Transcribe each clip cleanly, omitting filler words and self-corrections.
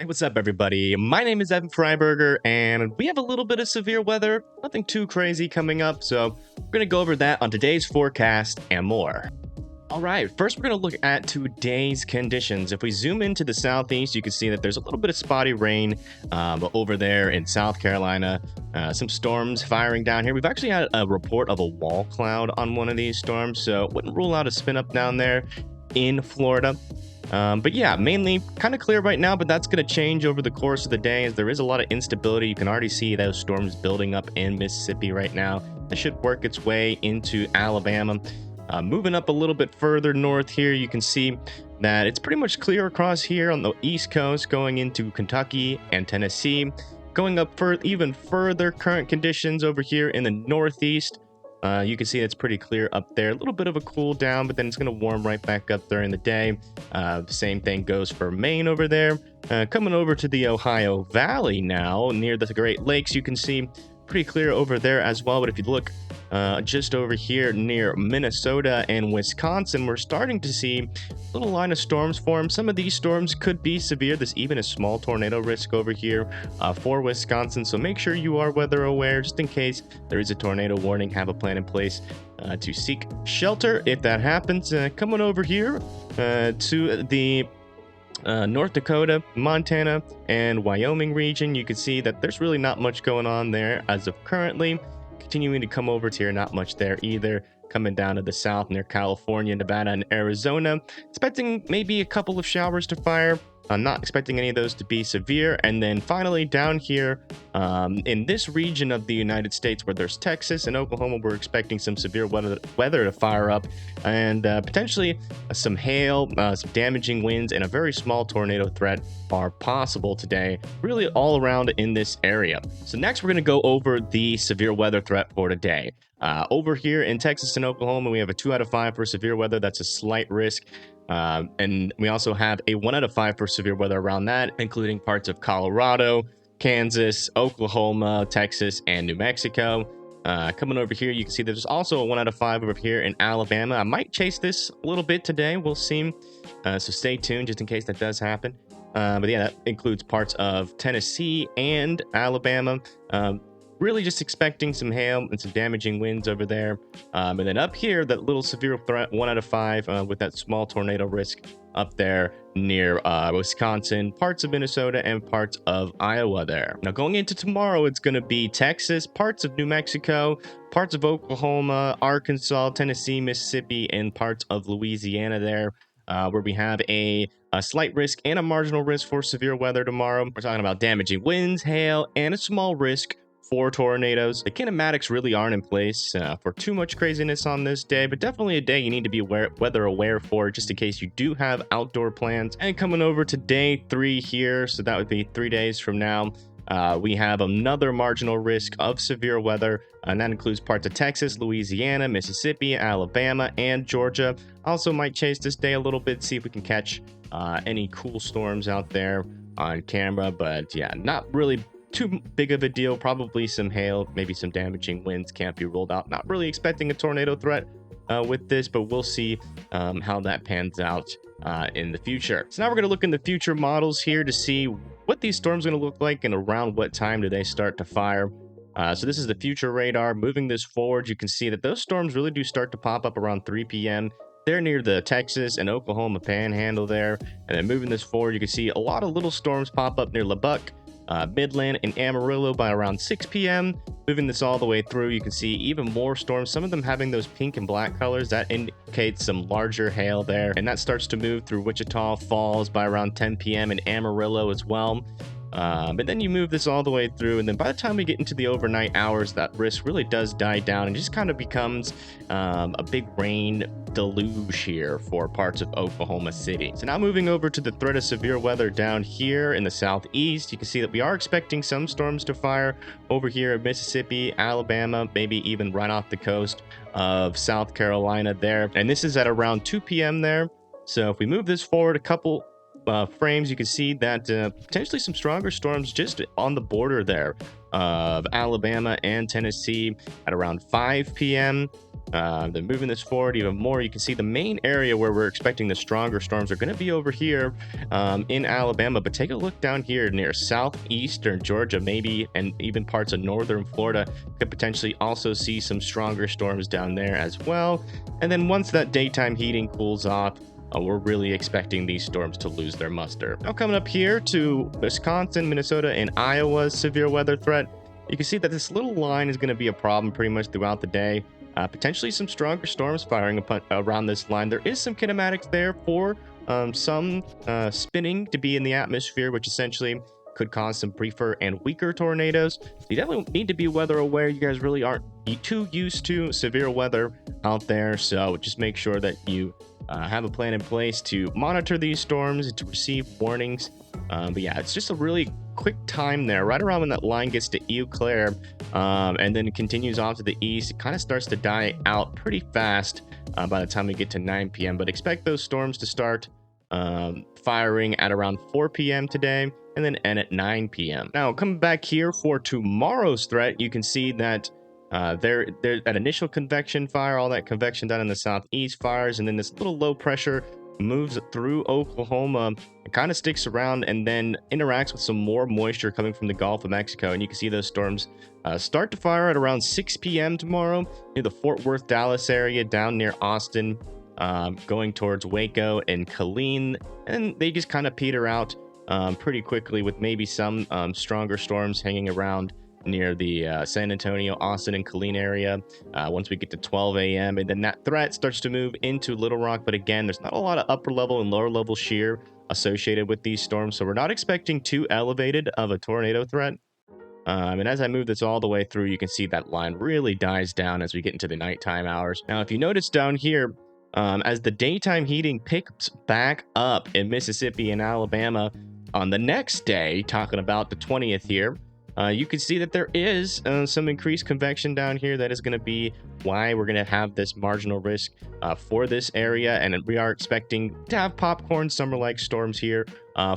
Hey, what's up, everybody? My name is Evan Freiberger, and we have a little bit of severe weather, nothing too crazy coming up, so we're going to go over that on today's forecast and more. All right, first we're going to look at today's conditions. If we zoom into the southeast, you can see that there's a little bit of spotty rain over there in South Carolina. Some storms firing down here. We've actually had a report of a wall cloud on one of these storms, so wouldn't rule out a spin up down there in Florida. But yeah, mainly kind of clear right now, but that's going to change over the course of the day as there is a lot of instability. You can already see those storms building up in Mississippi right now. It should work its way into Alabama. Moving up a little bit further north here, you can see that it's pretty much clear across here on the East Coast going into Kentucky and Tennessee. Going up even further, current conditions over here in the Northeast. You can see it's pretty clear up there. A little bit of a cool down, but then it's going to warm right back up during the day. The same thing goes for Maine over there. Coming over to the Ohio Valley now, near the Great Lakes, you can see pretty clear over there as well. But if you look just over here near Minnesota and Wisconsin, we're starting to see a little line of storms form. Some of these storms could be severe. There's even a small tornado risk over here for Wisconsin, so make sure you are weather aware just in case there is a tornado warning. Have a plan in place to seek shelter if that happens. Coming over here to the North Dakota, Montana, and Wyoming region, you can see that there's really not much going on there as of currently. Continuing to come over to here, not much there either. Coming down to the south near California, Nevada, and Arizona. Expecting maybe a couple of showers to fire. I'm not expecting any of those to be severe. And then finally down here in this region of the United States where there's Texas and Oklahoma, we're expecting some severe weather to fire up and potentially some hail, some damaging winds, and a very small tornado threat are possible today, really all around in this area. So next we're going to go over the severe weather threat for today. Over here in Texas and Oklahoma, we have a 2 out of 5 for severe weather. That's a slight risk. And we also have a 1 out of 5 for severe weather around that, including parts of Colorado, Kansas, Oklahoma, Texas, and New Mexico. Coming over here, you can see there's also a 1 out of 5 over here in Alabama. I might chase this a little bit today. We'll see. So stay tuned just in case that does happen. But yeah, that includes parts of Tennessee and Alabama. Really just expecting some hail and some damaging winds over there. And then up here, that little severe threat, 1 out of 5 with that small tornado risk up there near Wisconsin, parts of Minnesota, and parts of Iowa there. Now going into tomorrow, it's going to be Texas, parts of New Mexico, parts of Oklahoma, Arkansas, Tennessee, Mississippi, and parts of Louisiana there. Where we have a slight risk and a marginal risk for severe weather tomorrow. We're talking about damaging winds, hail, and a small risk for tornadoes. The kinematics really aren't in place for too much craziness on this day, but definitely a day you need to be weather aware for just in case you do have outdoor plans. And coming over to day 3 here, so that would be 3 days from now, we have another marginal risk of severe weather, and that includes parts of Texas, Louisiana, Mississippi, Alabama, and Georgia. Also might chase this day a little bit, see if we can catch any cool storms out there on camera, but yeah, not really too big of a deal. Probably some hail, maybe some damaging winds can't be ruled out. Not really expecting a tornado threat with this, but we'll see how that pans out in the future. So now we're going to look in the future models here to see what these storms are going to look like and around what time do they start to fire. So this is the future radar. Moving this forward, you can see that those storms really do start to pop up around 3 p.m. They're near the Texas and Oklahoma panhandle there. And then moving this forward, you can see a lot of little storms pop up near Lubbock, Midland, and Amarillo by around 6 p.m. Moving this all the way through, you can see even more storms, some of them having those pink and black colors. That indicates some larger hail there, and that starts to move through Wichita Falls by around 10 p.m. and Amarillo as well. But then you move this all the way through, and then by the time we get into the overnight hours, that risk really does die down and just kind of becomes a big rain deluge here for parts of Oklahoma City. So now moving over to the threat of severe weather down here in the southeast, you can see that we are expecting some storms to fire over here in Mississippi, Alabama, maybe even right off the coast of South Carolina there. And this is at around 2 p.m. there. So if we move this forward a couple frames, you can see that potentially some stronger storms just on the border there of Alabama and Tennessee at around 5 p.m. They're moving this forward even more. You can see the main area where we're expecting the stronger storms are going to be over here in Alabama. But take a look down here near southeastern Georgia, maybe, and even parts of northern Florida. Could potentially also see some stronger storms down there as well. And then once that daytime heating cools off, we're really expecting these storms to lose their muster. Now coming up here to Wisconsin, Minnesota, and Iowa's severe weather threat, you can see that this little line is going to be a problem pretty much throughout the day. Potentially some stronger storms firing around this line. There is some kinematics there for some spinning to be in the atmosphere, which essentially could cause some briefer and weaker tornadoes. So you definitely need to be weather aware. You guys really aren't too used to severe weather out there, so just make sure that you have a plan in place to monitor these storms and to receive warnings. But yeah, it's just a really quick time there, right around when that line gets to Eau Claire, and then it continues off to the east. It kind of starts to die out pretty fast by the time we get to 9 p.m. But expect those storms to start firing at around 4 p.m. today and then end at 9 p.m. Now, coming back here for tomorrow's threat, you can see that there that initial convection fire, all that convection down in the southeast fires, and then this little low pressure moves through Oklahoma. It kind of sticks around and then interacts with some more moisture coming from the Gulf of Mexico, and you can see those storms start to fire at around 6 p.m. tomorrow near the Fort Worth, Dallas area, down near Austin, going towards Waco and Killeen, and they just kind of peter out pretty quickly with maybe some stronger storms hanging around near the San Antonio, Austin, and Killeen area once we get to 12 a.m. And then that threat starts to move into Little Rock. But again, there's not a lot of upper level and lower level shear associated with these storms, so we're not expecting too elevated of a tornado threat. And as I move this all the way through, you can see that line really dies down as we get into the nighttime hours. Now, if you notice down here, as the daytime heating picks back up in Mississippi and Alabama on the next day, talking about the 20th here, you can see that there is some increased convection down here. That is going to be why we're going to have this marginal risk for this area. And we are expecting to have popcorn summer-like storms here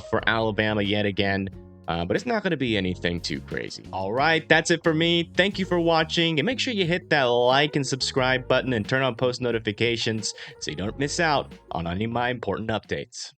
for Alabama yet again. But it's not going to be anything too crazy. All right, that's it for me. Thank you for watching. And make sure you hit that like and subscribe button and turn on post notifications so you don't miss out on any of my important updates.